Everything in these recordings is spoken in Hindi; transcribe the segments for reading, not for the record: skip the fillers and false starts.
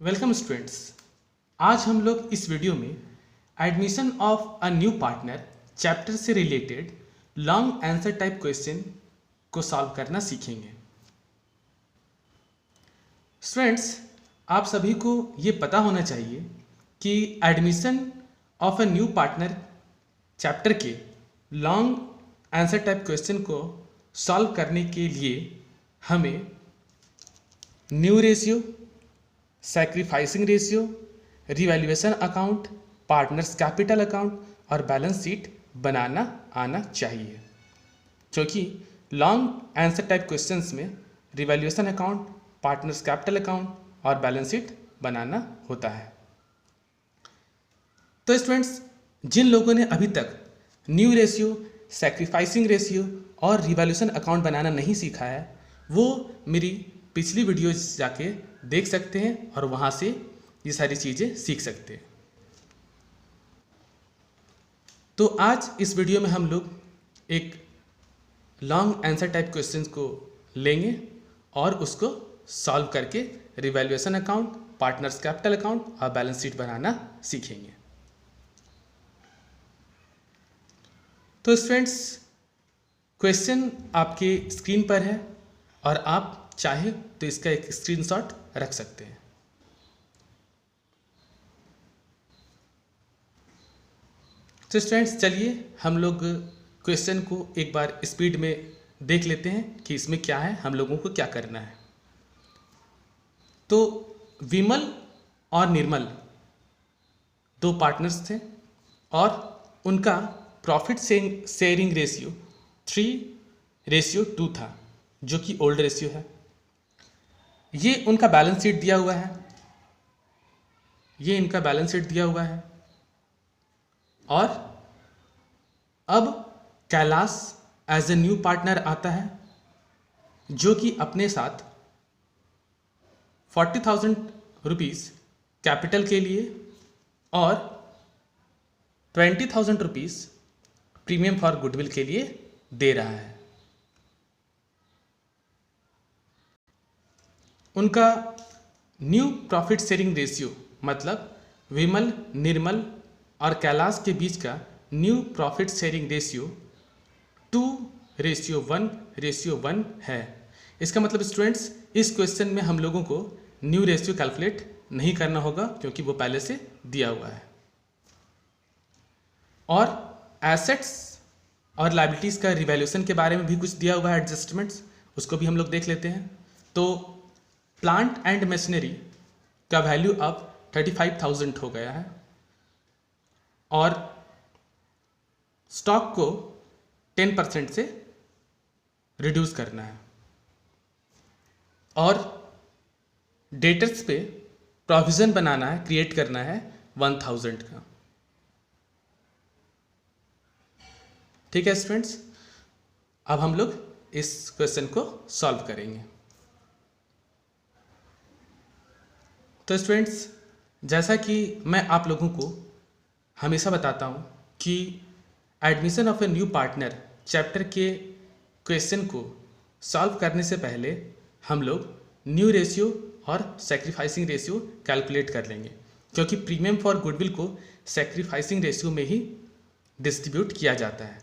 Welcome students. आज हम लोग इस वीडियो में admission of a new partner chapter से related long answer type question को सॉल्व करना सीखेंगे। स्टूडेंट्स, आप सभी को ये पता होना चाहिए कि admission of a new partner chapter के लॉन्ग आंसर टाइप क्वेश्चन को सॉल्व करने के लिए हमें new ratio, sacrificing ratio, revaluation account, partners capital account और बैलेंस शीट बनाना आना चाहिए, क्योंकि लॉन्ग आंसर टाइप क्वेश्चंस में revaluation account, partners capital account और बैलेंस शीट बनाना होता है। तो स्टूडेंट्स, जिन लोगों ने अभी तक न्यू रेशियो, सैक्रिफाइसिंग रेशियो और रिवैल्यूएशन अकाउंट बनाना नहीं सीखा है, वो मेरी पिछली वीडियोज जाके देख सकते हैं और वहाँ से ये सारी चीज़ें सीख सकते हैं। तो आज इस वीडियो में हम लोग एक लॉन्ग आंसर टाइप क्वेश्चंस को लेंगे और उसको सॉल्व करके revaluation account, partners capital account और बैलेंस शीट बनाना सीखेंगे। तो स्टूडेंट्स, क्वेश्चन आपके स्क्रीन पर है और आप चाहे तो इसका एक स्क्रीनशॉट रख सकते हैं। तो स्टूडेंट्स, चलिए हम लोग क्वेश्चन को एक बार स्पीड में देख लेते हैं कि इसमें क्या है, हम लोगों को क्या करना है। तो विमल और निर्मल दो पार्टनर्स थे और उनका प्रॉफिट शेयरिंग रेशियो 3:2 था, जो कि ओल्ड रेशियो है। ये उनका बैलेंस शीट दिया हुआ है, ये इनका बैलेंस शीट दिया हुआ है। और अब Kailash as a new partner आता है, जो कि अपने साथ 40,000 रुपीज़ कैपिटल के लिए और 20,000 रुपीज़ प्रीमियम फॉर गुडविल के लिए दे रहा है। उनका न्यू प्रॉफिट शेयरिंग रेशियो, मतलब विमल, निर्मल और कैलाश के बीच का न्यू प्रॉफिट शेयरिंग रेशियो 2:1 है। इसका मतलब स्टूडेंट्स, इस क्वेश्चन में हम लोगों को न्यू रेशियो कैलकुलेट नहीं करना होगा, क्योंकि वो पहले से दिया हुआ है। और एसेट्स और लायबिलिटीज़ का रिवैल्यूएशन के बारे में भी कुछ दिया हुआ है, एडजस्टमेंट्स, उसको भी हम लोग देख लेते हैं। तो प्लांट एंड मशीनरी का वैल्यू अब 35,000 हो गया है और स्टॉक को 10% से रिड्यूस करना है और डेटर्स पे प्रोविज़न बनाना है, क्रिएट करना है 1,000 का। ठीक है स्टूडेंट्स, अब हम लोग इस क्वेश्चन को सॉल्व करेंगे। तो स्टूडेंट्स, जैसा कि मैं आप लोगों को हमेशा बताता हूँ कि admission of A new partner chapter के क्वेश्चन को सॉल्व करने से पहले हम लोग न्यू रेशियो और सैक्रिफाइसिंग रेशियो कैलकुलेट कर लेंगे, क्योंकि प्रीमियम फॉर गुडविल को सैक्रिफाइसिंग रेशियो में ही डिस्ट्रीब्यूट किया जाता है।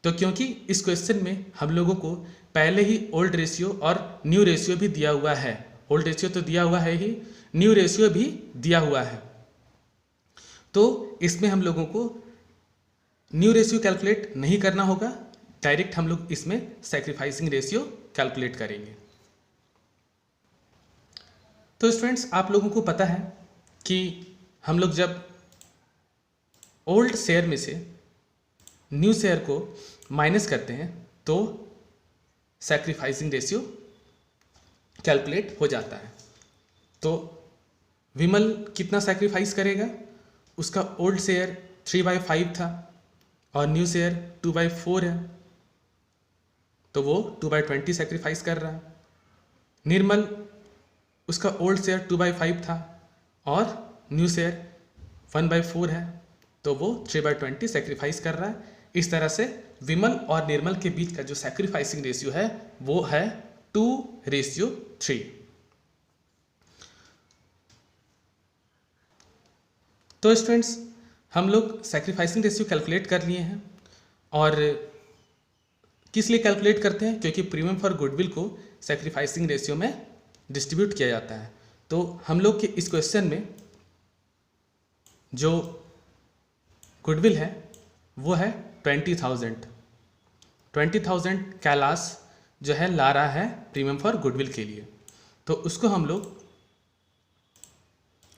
तो क्योंकि इस क्वेश्चन में हम लोगों को पहले ही ओल्ड रेशियो और न्यू रेशियो भी दिया हुआ है, ओल्ड रेशियो तो दिया हुआ है ही, न्यू रेशियो भी दिया हुआ है, तो इसमें हम लोगों को न्यू रेशियो कैलकुलेट नहीं करना होगा, डायरेक्ट हम लोग इसमें सैक्रिफाइसिंग रेशियो कैलकुलेट करेंगे। तो स्टूडेंट्स, आप लोगों को पता है कि हम लोग जब ओल्ड शेयर में से न्यू शेयर को माइनस करते हैं तो सैक्रिफाइसिंग रेशियो कैलकुलेट हो जाता है। तो विमल कितना सैक्रिफाइस करेगा, उसका ओल्ड शेयर 3/5 था और न्यू शेयर 2/4 है, तो वो 2/20 सैक्रिफाइस कर रहा है। निर्मल, उसका ओल्ड शेयर 2/5 था और न्यू शेयर 1/4 है, तो वो 3/20 सैक्रिफाइस कर रहा है। इस तरह से विमल और निर्मल के बीच का जो सैक्रिफाइसिंग रेशियो है वो है 2:3। तो स्टूडेंट्स, हम लोग सैक्रिफाइसिंग रेशियो कैलकुलेट कर लिए हैं। और किस लिए कैलकुलेट करते हैं? क्योंकि प्रीमियम फॉर गुडविल को सैक्रिफाइसिंग रेशियो में डिस्ट्रीब्यूट किया जाता है। तो हम लोग के इस क्वेश्चन में जो गुडविल है वो है 20,000। 20,000 कैलाश जो है ला रहा है प्रीमियम फॉर गुडविल के लिए। तो उसको हम लोग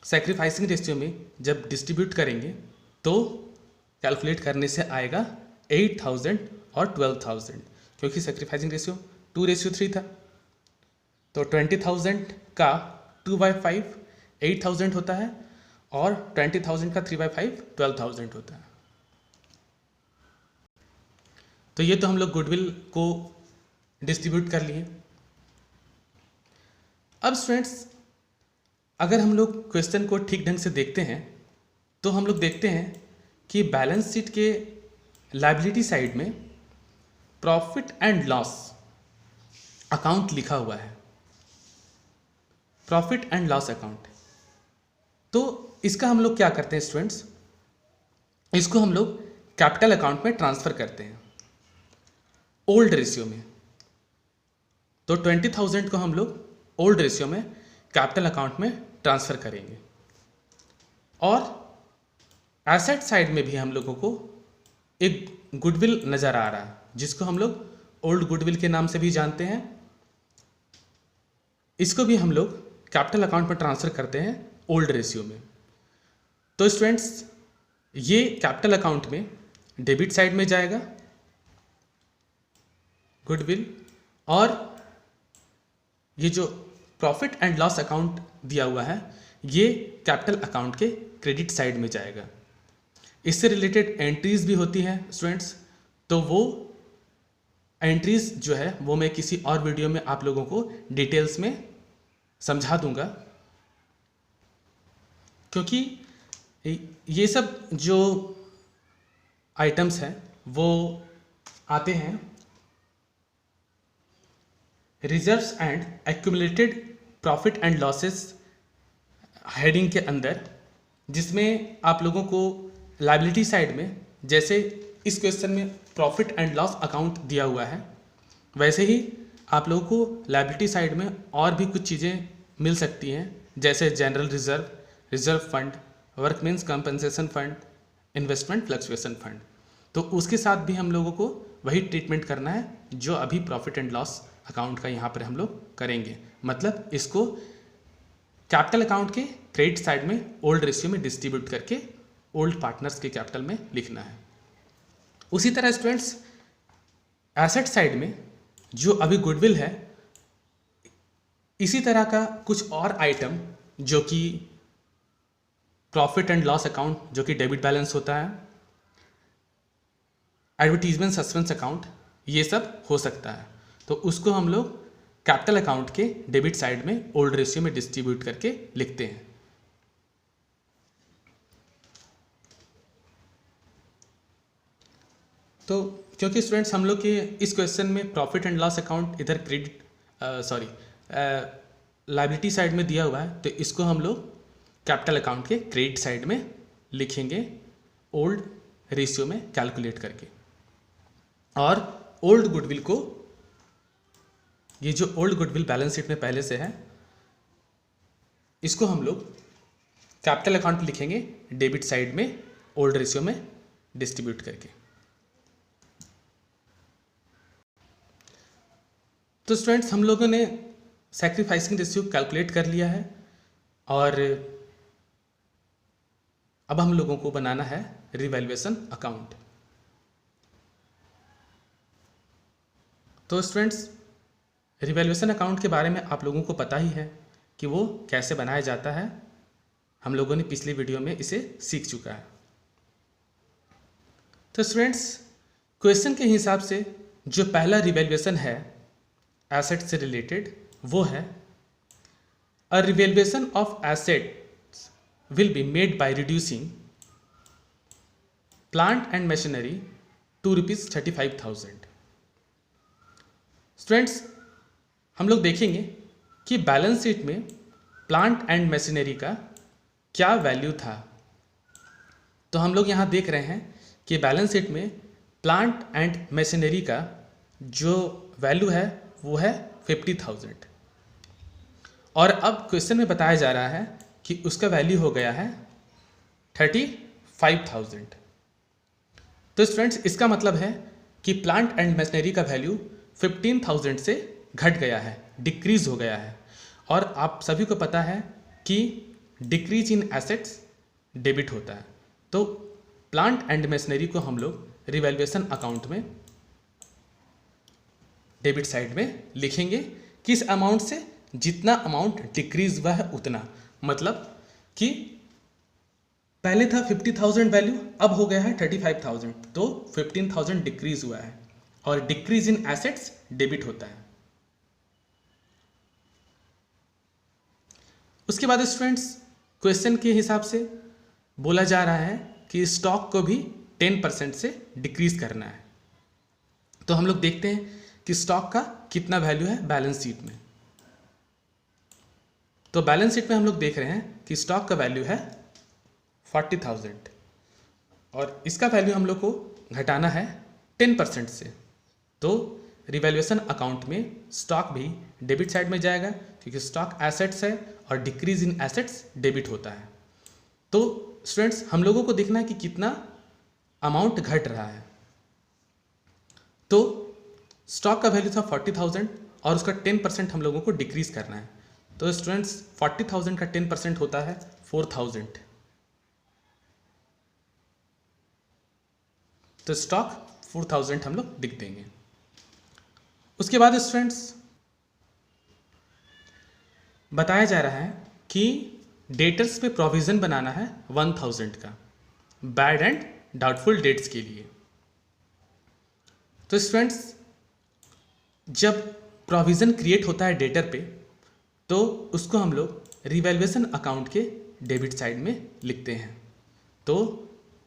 सैक्रिफाइसिंग रेशियो में जब डिस्ट्रीब्यूट करेंगे तो कैलकुलेट करने से आएगा 8,000 और 12,000, क्योंकि सैक्रिफाइसिंग रेशियो 2:3 था। तो 20,000 का 2/5 8,000 होता है और 20,000 का 3/5 12,000 होता है। तो ये तो हम लोग गुडविल को डिस्ट्रीब्यूट कर लिए। अब स्टूडेंट्स, अगर हम लोग क्वेश्चन को ठीक ढंग से देखते हैं तो हम लोग देखते हैं कि बैलेंस शीट के लायबिलिटी साइड में प्रॉफिट एंड लॉस अकाउंट लिखा हुआ है, प्रॉफिट एंड लॉस अकाउंट। तो इसका हम लोग क्या करते हैं स्टूडेंट्स, इसको हम लोग कैपिटल अकाउंट में ट्रांसफर करते हैं ओल्ड रेशियो में। तो 20,000 को हम लोग ओल्ड रेशियो में कैपिटल अकाउंट में ट्रांसफर करेंगे। और एसेट साइड में भी हम लोगों को एक गुडविल नज़र आ रहा है, जिसको हम लोग ओल्ड गुडविल के नाम से भी जानते हैं। इसको भी हम लोग कैपिटल अकाउंट में ट्रांसफर करते हैं ओल्ड रेशियो में। तो स्टूडेंट्स, ये कैपिटल अकाउंट में डेबिट साइड में जाएगा गुडविल, और ये जो प्रॉफिट एंड लॉस अकाउंट दिया हुआ है ये कैपिटल अकाउंट के क्रेडिट साइड में जाएगा। इससे रिलेटेड एंट्रीज भी होती हैं स्टूडेंट्स, तो वो एंट्रीज जो है वो मैं किसी और वीडियो में आप लोगों को डिटेल्स में समझा दूंगा, क्योंकि ये सब जो आइटम्स हैं वो आते हैं reserves and accumulated profit and losses heading के अंदर, जिसमें आप लोगों को लायबिलिटी साइड में, जैसे इस क्वेश्चन में प्रॉफिट एंड लॉस अकाउंट दिया हुआ है, वैसे ही आप लोगों को लायबिलिटी साइड में और भी कुछ चीज़ें मिल सकती हैं, जैसे general reserve, reserve fund, workmen's compensation fund, investment fluctuation fund. तो उसके साथ भी हम लोगों को वही ट्रीटमेंट करना है जो अभी प्रॉफिट एंड लॉस अकाउंट का यहाँ पर हम लोग करेंगे। मतलब इसको कैपिटल अकाउंट के क्रेडिट साइड में ओल्ड रेशियो में डिस्ट्रीब्यूट करके ओल्ड पार्टनर्स के कैपिटल में लिखना है। उसी तरह स्टूडेंट्स, एसेट साइड में जो अभी गुडविल है, इसी तरह का कुछ और आइटम जो कि प्रॉफिट एंड लॉस अकाउंट जो कि डेबिट बैलेंस होता है, एडवर्टीजमेंट सस्पेंस अकाउंट, ये सब हो सकता है। तो उसको हम लोग कैपिटल अकाउंट के डेबिट साइड में ओल्ड रेशियो में डिस्ट्रीब्यूट करके लिखते हैं। तो क्योंकि स्टूडेंट्स हम लोग के इस क्वेश्चन में प्रॉफिट एंड लॉस अकाउंट इधर क्रेडिट लायबिलिटी साइड में दिया हुआ है, तो इसको हम लोग कैपिटल अकाउंट के क्रेडिट साइड में लिखेंगे ओल्ड रेशियो में कैलकुलेट करके। और ओल्ड गुडविल को, ये जो ओल्ड गुडविल बैलेंस शीट में पहले से है, इसको हम लोग कैपिटल अकाउंट पे लिखेंगे डेबिट साइड में ओल्ड रेशियो में डिस्ट्रीब्यूट करके। तो स्टूडेंट्स, हम लोगों ने सैक्रिफाइसिंग रेशियो कैलकुलेट कर लिया है और अब हम लोगों को बनाना है रिवैल्यूएशन अकाउंट। तो स्टूडेंट्स, रिवैल्यूएशन अकाउंट के बारे में आप लोगों को पता ही है कि वो कैसे बनाया जाता है। हम लोगों ने पिछली वीडियो में इसे सीख चुका है। तो स्टूडेंट्स, क्वेश्चन के हिसाब से जो पहला रिवैल्यूएशन है एसेट से रिलेटेड, वो है a revaluation of assets will be made by reducing plant and machinery to ₹35,000। Students, हम लोग देखेंगे कि बैलेंस शीट में प्लांट एंड मशीनरी का क्या वैल्यू था तो हम लोग यहाँ देख रहे हैं कि बैलेंस शीट में प्लांट एंड मशीनरी का जो वैल्यू है वो है 50,000 और अब क्वेश्चन में बताया जा रहा है कि उसका वैल्यू हो गया है 35,000। तो स्टूडेंट्स इसका मतलब है कि प्लांट एंड मशीनरी का वैल्यू 15,000 से घट गया है, डिक्रीज हो गया है। और आप सभी को पता है कि डिक्रीज इन एसेट्स डेबिट होता है। तो प्लांट एंड मशीनरी को हम लोग रिवैल्यूएशन अकाउंट में डेबिट साइड में लिखेंगे किस अमाउंट से, जितना अमाउंट डिक्रीज हुआ है उतना। मतलब कि पहले था 50,000 वैल्यू, अब हो गया है 35,000, तो 15,000 डिक्रीज हुआ है और डिक्रीज इन एसेट्स डेबिट होता है। उसके बाद स्टूडेंट्स क्वेश्चन के हिसाब से बोला जा रहा है कि स्टॉक को भी 10% से डिक्रीज करना है। तो हम लोग देखते हैं कि स्टॉक का कितना वैल्यू है बैलेंस शीट में। तो बैलेंस शीट में हम लोग देख रहे हैं कि स्टॉक का वैल्यू है 40,000 और इसका वैल्यू हम लोग को घटाना है 10% से। तो रिवैल्यूएशन अकाउंट में स्टॉक भी डेबिट साइड में जाएगा क्योंकि स्टॉक एसेट्स है और डिक्रीज इन एसेट्स डेबिट होता है। तो स्टूडेंट्स हम लोगों को देखना है कि कितना अमाउंट घट रहा है। तो स्टॉक का वैल्यू था 40,000 और उसका 10% हम लोगों को डिक्रीज करना है। तो स्टूडेंट्स 40,000 का 10% होता है 4,000। तो स्टॉक 4,000 हम लोग लिख देंगे। उसके बाद स्टूडेंट्स बताया जा रहा है कि डेटर्स पे प्रोविजन बनाना है 1,000 का बैड एंड डाउटफुल डेट्स के लिए। तो स्टूडेंट्स जब प्रोविजन क्रिएट होता है डेटर पे तो उसको हम लोग रिवैल्यूएशन अकाउंट के डेबिट साइड में लिखते हैं। तो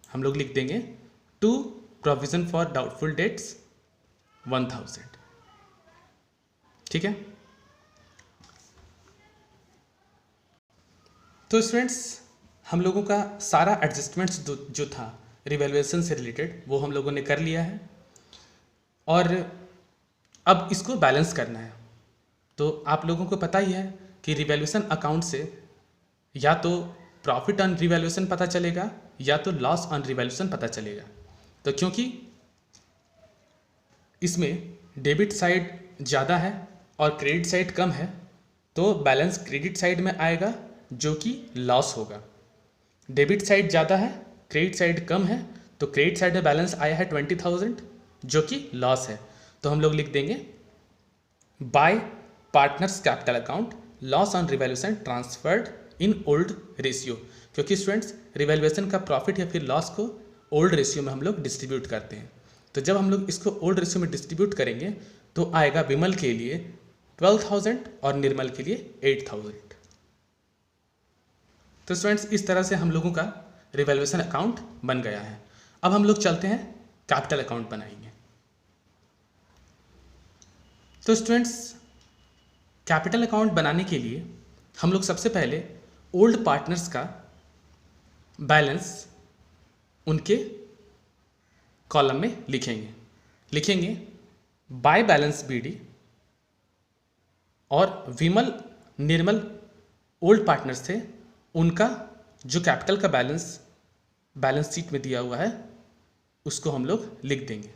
हम लोग लिख देंगे to provision for doubtful debts 1,000। ठीक है। तो स्टूडेंट्स हम लोगों का सारा एडजस्टमेंट्स जो था रिवैल्यूएशन से रिलेटेड वो हम लोगों ने कर लिया है और अब इसको बैलेंस करना है। तो आप लोगों को पता ही है कि रिवैल्यूएशन अकाउंट से या तो प्रॉफिट ऑन रिवैल्यूएशन पता चलेगा या तो लॉस ऑन रिवैल्यूएशन पता चलेगा। तो क्योंकि इसमें डेबिट साइड ज़्यादा है और क्रेडिट साइड कम है तो बैलेंस क्रेडिट साइड में आएगा जो कि लॉस होगा। डेबिट साइड ज़्यादा है, क्रेडिट साइड कम है, तो क्रेडिट साइड में बैलेंस आया है 20,000 जो कि लॉस है। तो हम लोग लिख देंगे bye partners capital account loss on revaluation transferred in old ratio. क्योंकि स्टूडेंट्स रिवैल्यूएशन का प्रॉफिट या फिर लॉस को ओल्ड रेशियो में हम लोग डिस्ट्रीब्यूट करते हैं। तो जब हम लोग इसको ओल्ड रेशियो में डिस्ट्रीब्यूट करेंगे तो आएगा विमल के लिए 12,000 और निर्मल के लिए 8,000। तो स्टूडेंट्स इस तरह से हम लोगों का रिवैल्यूएशन अकाउंट बन गया है। अब हम लोग चलते हैं कैपिटल अकाउंट बनाएंगे। तो स्टूडेंट्स कैपिटल अकाउंट बनाने के लिए हम लोग सबसे पहले ओल्ड पार्टनर्स का बैलेंस उनके कॉलम में लिखेंगे बाय बैलेंस बीडी और विमल निर्मल ओल्ड पार्टनर्स थे, उनका जो कैपिटल का बैलेंस शीट में दिया हुआ है उसको हम लोग लिख देंगे।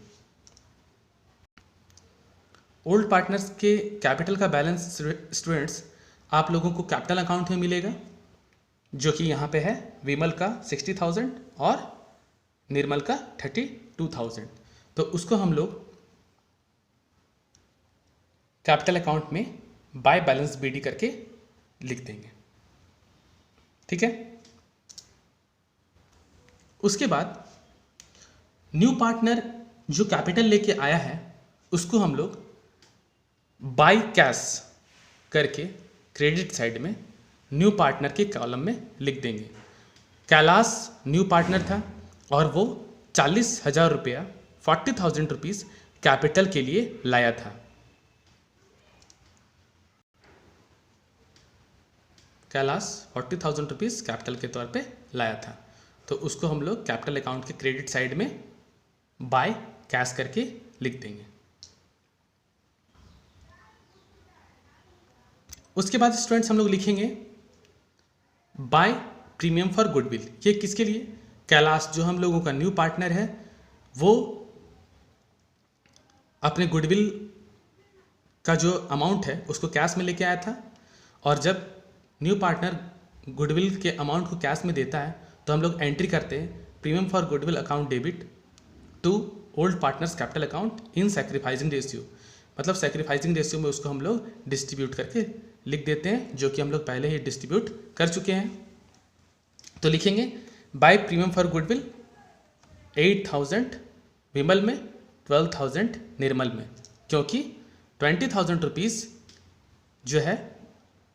ओल्ड पार्टनर्स के कैपिटल का बैलेंस स्टूडेंट्स आप लोगों को कैपिटल अकाउंट में मिलेगा जो कि यहाँ पे है विमल का 60,000 और निर्मल का 32,000। तो उसको हम लोग कैपिटल अकाउंट में बाय बैलेंस बीडी करके लिख देंगे। ठीक है। उसके बाद न्यू पार्टनर जो कैपिटल लेके आया है उसको हम लोग बाय कैश करके क्रेडिट साइड में न्यू पार्टनर के कॉलम में लिख देंगे। कैलाश न्यू पार्टनर था और वो 40,000 रुपया 40,000 रुपीज़ कैपिटल के लिए लाया था। कैलाश 40,000 रुपीज़ कैपिटल के तौर पे लाया था। तो उसको हम लोग कैपिटल अकाउंट के क्रेडिट साइड में बाय कैश करके लिख देंगे। उसके बाद स्टूडेंट्स हम लोग लिखेंगे बाय प्रीमियम फॉर गुडविल। ये किसके लिए? कैलाश जो हम लोगों का न्यू पार्टनर है, वो अपने गुडविल का जो अमाउंट है उसको कैश में लेके आया था, और जब न्यू पार्टनर गुडविल के अमाउंट को कैश में देता है तो हम लोग एंट्री करते हैं premium for goodwill account debit to old partners capital account in sacrificing ratio. मतलब सैक्रिफाइसिंग रेशियो में उसको हम लोग डिस्ट्रीब्यूट करके लिख देते हैं, जो कि हम लोग पहले ही डिस्ट्रीब्यूट कर चुके हैं। तो लिखेंगे बाय प्रीमियम फॉर गुडविल 8,000 विमल में, 12,000 निर्मल में, क्योंकि 20,000 रुपीज़ जो है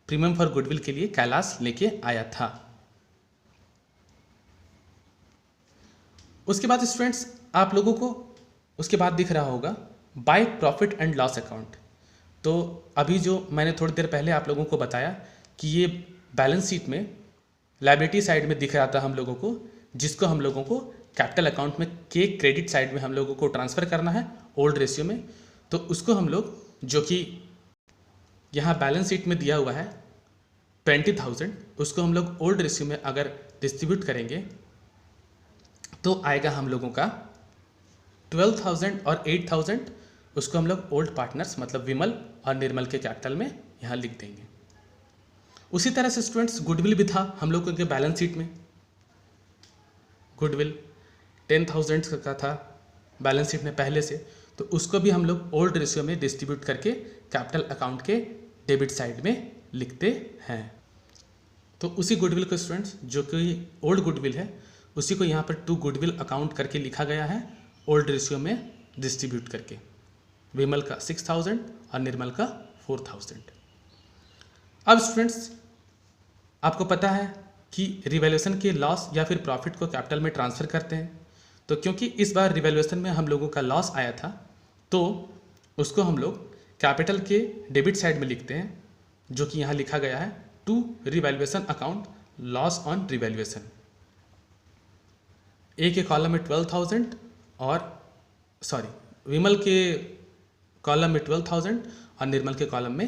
प्रीमियम फॉर गुडविल के लिए कैलाश लेके आया था। उसके बाद स्टूडेंट्स आप लोगों को उसके बाद दिख रहा होगा by profit and loss account. तो अभी जो मैंने थोड़ी देर पहले आप लोगों को बताया कि ये बैलेंस शीट में लायबिलिटी साइड में दिख रहा था हम लोगों को, जिसको हम लोगों को कैपिटल अकाउंट में के क्रेडिट साइड में हम लोगों को ट्रांसफ़र करना है ओल्ड रेशियो में। तो उसको हम लोग, जो कि यहाँ बैलेंस शीट में दिया हुआ है 20,000, उसको हम लोग ओल्ड रेशियो में अगर डिस्ट्रीब्यूट करेंगे तो आएगा हम लोगों का 12,000 और 8,000, उसको हम लोग ओल्ड पार्टनर्स मतलब विमल और निर्मल के कैपिटल में यहाँ लिख देंगे। उसी तरह से स्टूडेंट्स गुडविल भी था हम लोगों के बैलेंस शीट में। गुडविल 10,000 का था बैलेंस शीट में पहले से, तो उसको भी हम लोग ओल्ड रेशियो में डिस्ट्रीब्यूट करके कैपिटल अकाउंट के डेबिट साइड में लिखते हैं। तो उसी गुडविल को स्टूडेंट्स, जो कि ओल्ड गुडविल है, उसी को यहाँ पर टू गुडविल अकाउंट करके लिखा गया है ओल्ड रेशियो में डिस्ट्रीब्यूट करके। विमल का 6,000 और निर्मल का 4,000। अब स्टूडेंट्स आपको पता है कि रिवैल्यूएशन के लॉस या फिर प्रॉफिट को कैपिटल में ट्रांसफ़र करते हैं। तो क्योंकि इस बार रिवैल्यूएशन में हम लोगों का लॉस आया था, तो उसको हम लोग कैपिटल के डेबिट साइड में लिखते हैं, जो कि यहाँ लिखा गया है to revaluation account loss on revaluation. A के कॉलम में 12,000 और विमल के कॉलम में 12,000 और निर्मल के कॉलम में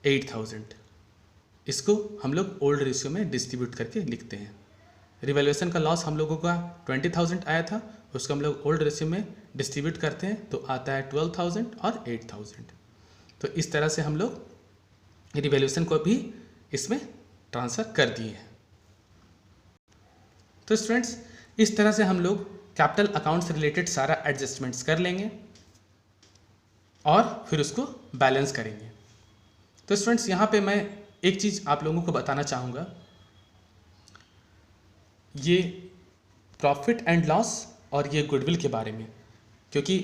8,000। इसको हम लोग ओल्ड रेशियो में डिस्ट्रीब्यूट करके लिखते हैं। रिवैल्यूएशन का लॉस हम लोगों का 20,000 आया था, उसको हम लोग ओल्ड रेशियो में डिस्ट्रीब्यूट करते हैं, तो आता है 12,000 और 8,000। तो इस तरह से हम लोग रिवैल्यूएशन को भी इसमें ट्रांसफ़र कर दिए हैं। तो स्टूडेंट्स इस तरह से हम लोग कैपिटल अकाउंट से रिलेटेड सारा एडजस्टमेंट्स कर लेंगे और फिर उसको बैलेंस करेंगे। तो स्टूडेंट्स यहाँ पे मैं एक चीज़ आप लोगों को बताना चाहूँगा, ये प्रॉफिट एंड लॉस और ये गुडविल के बारे में, क्योंकि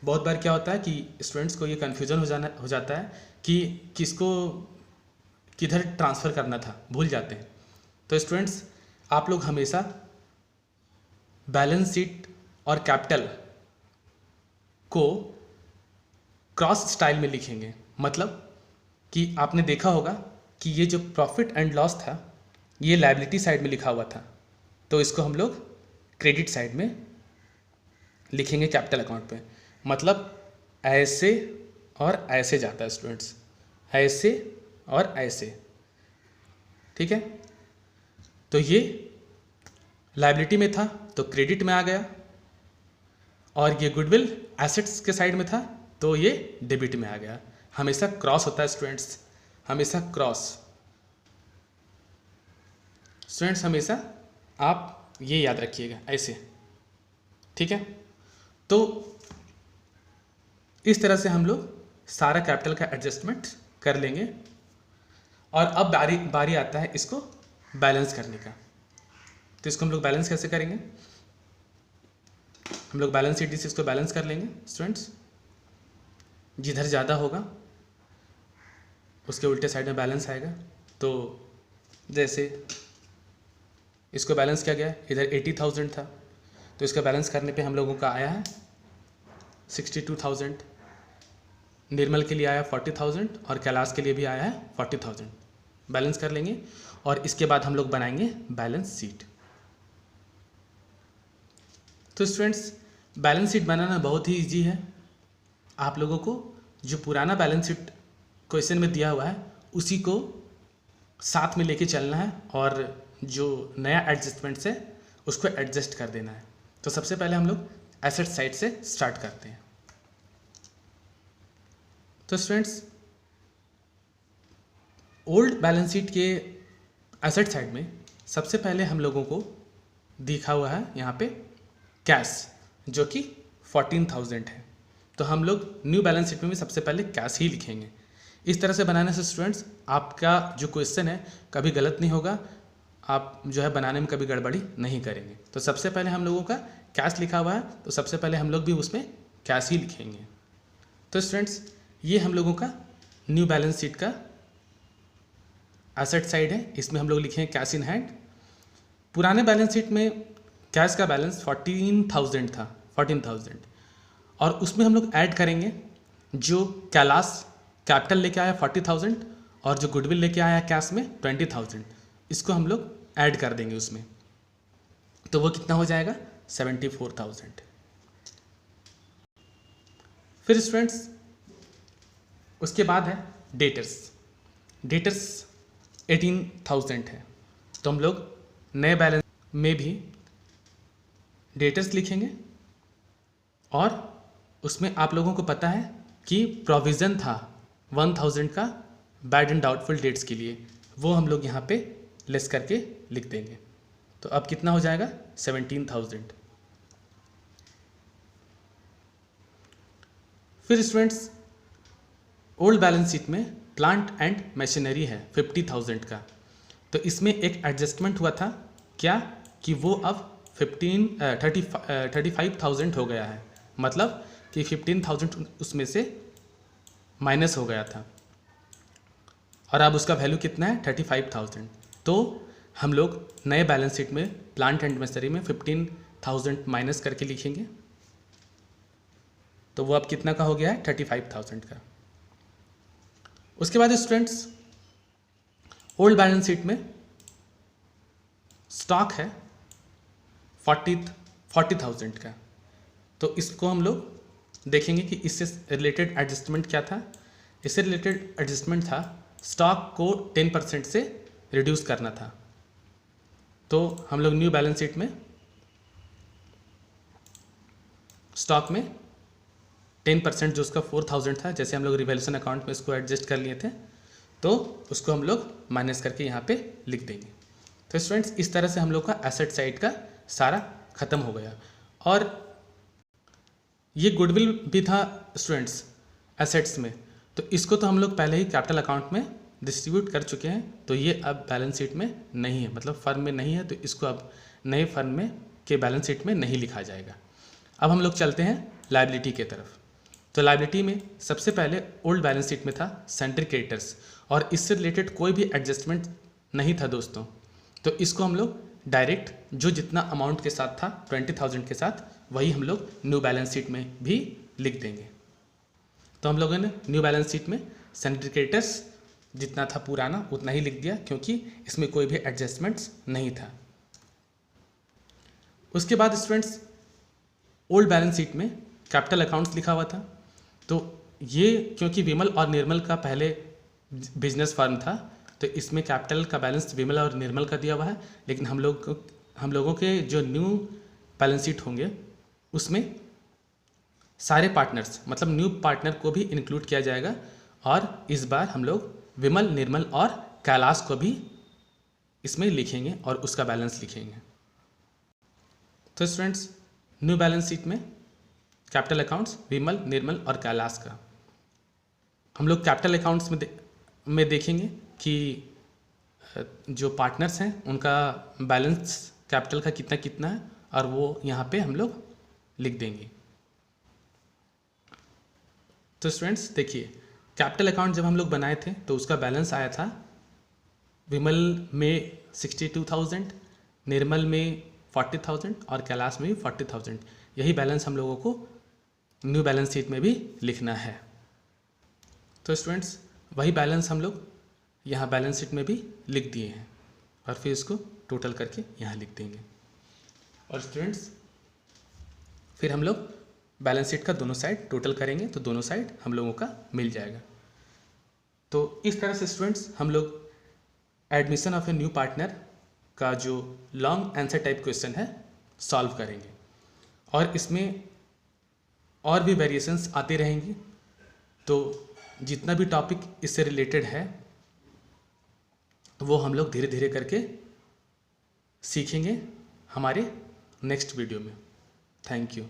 बहुत बार क्या होता है कि स्टूडेंट्स को ये कन्फ्यूज़न हो जाता है कि किसको किधर ट्रांसफ़र करना था, भूल जाते हैं। तो स्टूडेंट्स आप लोग हमेशा बैलेंस शीट और कैपिटल को क्रॉस स्टाइल में लिखेंगे। मतलब कि आपने देखा होगा कि ये जो प्रॉफिट एंड लॉस था ये लायबिलिटी साइड में लिखा हुआ था, तो इसको हम लोग क्रेडिट साइड में लिखेंगे कैपिटल अकाउंट पे। मतलब ऐसे और ऐसे जाता है स्टूडेंट्स, ऐसे और ऐसे, ठीक है। तो ये लायबिलिटी में था तो क्रेडिट में आ गया, और ये गुडविल एसेट्स के साइड में था तो ये डेबिट में आ गया। हमेशा क्रॉस होता है स्टूडेंट्स, हमेशा क्रॉस। स्टूडेंट्स हमेशा आप ये याद रखिएगा ऐसे, ठीक है। तो इस तरह से हम लोग सारा कैपिटल का एडजस्टमेंट कर लेंगे, और अब बारी आता है इसको बैलेंस करने का। तो इसको हम लोग बैलेंस कैसे करेंगे? हम लोग बैलेंस शीट से इसको बैलेंस कर लेंगे स्टूडेंट्स। जिधर ज़्यादा होगा उसके उल्टे साइड में बैलेंस आएगा। तो जैसे इसको बैलेंस किया गया, इधर 80,000 था तो इसका बैलेंस करने पे हम लोगों का आया है 62,000। निर्मल के लिए आया 40,000 और कैलाश के लिए भी आया है 40,000। बैलेंस कर लेंगे और इसके बाद हम लोग बनाएंगे बैलेंस शीट। तो स्टूडेंट्स, बैलेंस शीट बनाना बहुत ही इजी है। आप लोगों को जो पुराना बैलेंस शीट क्वेश्चन में दिया हुआ है उसी को साथ में लेके चलना है और जो नया एडजस्टमेंट्स है उसको एडजस्ट कर देना है। तो सबसे पहले हम लोग एसेट साइड से स्टार्ट करते हैं। तो स्टूडेंट्स, ओल्ड बैलेंस शीट के एसेट साइड में सबसे पहले हम लोगों को दिखा हुआ है यहाँ पे कैश, जो कि 14,000 है। तो हम लोग न्यू बैलेंस शीट में भी सबसे पहले कैश ही लिखेंगे। इस तरह से बनाने से स्टूडेंट्स आपका जो क्वेश्चन है कभी गलत नहीं होगा, आप जो है बनाने में कभी गड़बड़ी नहीं करेंगे। तो सबसे पहले हम लोगों का कैश लिखा हुआ है, तो सबसे पहले हम लोग भी उसमें कैश ही लिखेंगे। तो स्टूडेंट्स, ये हम लोगों का न्यू बैलेंस शीट का एसेट साइड है, इसमें हम लोग लिखेंगे कैश इन हैंड। पुराने बैलेंस शीट में कैश का बैलेंस 14,000 था, 14,000, और उसमें हम लोग ऐड करेंगे जो कैलाश कैपिटल लेके आया 40,000 और जो गुडविल लेके आया कैश में 20,000, इसको हम लोग ऐड कर देंगे उसमें। तो वो कितना हो जाएगा? 74,000। फिर स्टूडेंट्स उसके बाद है डेटर्स। डेटर्स 18,000 है, तो हम लोग नए बैलेंस में भी डेटर्स लिखेंगे। और उसमें आप लोगों को पता है कि प्रोविज़न था 1,000 का बैड एंड डाउटफुल डेट्स के लिए, वो हम लोग यहाँ पे लेस करके लिख देंगे। तो अब कितना हो जाएगा? 17,000। फिर स्टूडेंट्स, ओल्ड बैलेंस शीट में प्लांट एंड मशीनरी है 50,000 का, तो इसमें एक एडजस्टमेंट हुआ था क्या कि वो अब 35,000 हो गया है, मतलब कि 15,000 उसमें से माइनस हो गया था और अब उसका वैल्यू कितना है? 35,000। तो हम लोग नए बैलेंस शीट में प्लांट एंड मशीनरी में 15,000 माइनस करके लिखेंगे। तो वो अब कितना का हो गया है? 35,000 का। उसके बाद स्टूडेंट्स, ओल्ड बैलेंस शीट में स्टॉक है 40,000 का, तो इसको हम लोग देखेंगे कि इससे रिलेटेड एडजस्टमेंट क्या था। इससे रिलेटेड एडजस्टमेंट था स्टॉक को 10% से रिड्यूस करना था। तो हम लोग न्यू बैलेंस शीट में स्टॉक में 10% जो उसका 4,000 था, जैसे हम लोग रिवैल्यूएशन अकाउंट में इसको एडजस्ट कर लिए थे, तो उसको हम लोग माइनस करके यहाँ पे लिख देंगे। तो स्टूडेंट्स, इस तरह से हम लोग का एसेट साइड का सारा खत्म हो गया। और ये गुडविल भी था स्टूडेंट्स एसेट्स में, तो इसको तो हम लोग पहले ही कैपिटल अकाउंट में डिस्ट्रीब्यूट कर चुके हैं, तो ये अब बैलेंस शीट में नहीं है, मतलब फर्म में नहीं है, तो इसको अब नए फर्म में के बैलेंस शीट में नहीं लिखा जाएगा। अब हम लोग चलते हैं लायबिलिटी के तरफ। तो लायबिलिटी में सबसे पहले ओल्ड बैलेंस शीट में था सेंट्री क्रेडिटर्स, और इससे रिलेटेड कोई भी एडजस्टमेंट नहीं था दोस्तों, तो इसको हम लोग डायरेक्ट जो जितना अमाउंट के साथ था 20,000 के साथ, वही हम लोग न्यू बैलेंस शीट में भी लिख देंगे। तो हम लोगों ने न्यू बैलेंस शीट में सेंट्री क्रेडिटर्स जितना था पुराना उतना ही लिख दिया, क्योंकि इसमें कोई भी एडजस्टमेंट्स नहीं था। उसके बाद स्टूडेंट्स, ओल्ड बैलेंस शीट में कैपिटल अकाउंट्स लिखा हुआ था, तो ये क्योंकि विमल और निर्मल का पहले बिजनेस फर्म था, तो इसमें कैपिटल का बैलेंस विमल और निर्मल का दिया हुआ है, लेकिन हम लोगों के जो न्यू बैलेंस शीट होंगे उसमें सारे पार्टनर्स, मतलब न्यू पार्टनर को भी इंक्लूड किया जाएगा, और इस बार हम लोग विमल, निर्मल और कैलाश को भी इसमें लिखेंगे और उसका बैलेंस लिखेंगे। तो स्टूडेंट्स, न्यू बैलेंस शीट में कैपिटल अकाउंट्स विमल, निर्मल और कैलाश का हम लोग कैपिटल अकाउंट्स में देखेंगे कि जो पार्टनर्स हैं उनका बैलेंस कैपिटल का कितना कितना है, और वो यहाँ पे हम लोग लिख देंगे। तो स्टूडेंट्स देखिए, कैपिटल अकाउंट जब हम लोग बनाए थे तो उसका बैलेंस आया था विमल में 62,000, निर्मल में 40,000 और कैलाश में भी 40,000। यही बैलेंस हम लोगों को न्यू बैलेंस शीट में भी लिखना है। तो स्टूडेंट्स, वही बैलेंस हम लोग यहाँ बैलेंस शीट में भी लिख दिए हैं, और फिर इसको टोटल करके यहाँ लिख देंगे। और स्टूडेंट्स, फिर हम लोग बैलेंस शीट का दोनों साइड टोटल करेंगे तो दोनों साइड हम लोगों का मिल जाएगा। तो इस तरह से स्टूडेंट्स हम लोग admission of A new partner का जो लॉन्ग आंसर टाइप क्वेश्चन है सॉल्व करेंगे, और इसमें और भी वेरिएशंस आती रहेंगी। तो जितना भी टॉपिक इससे रिलेटेड है वो हम लोग धीरे धीरे करके सीखेंगे हमारे नेक्स्ट वीडियो में। Thank you.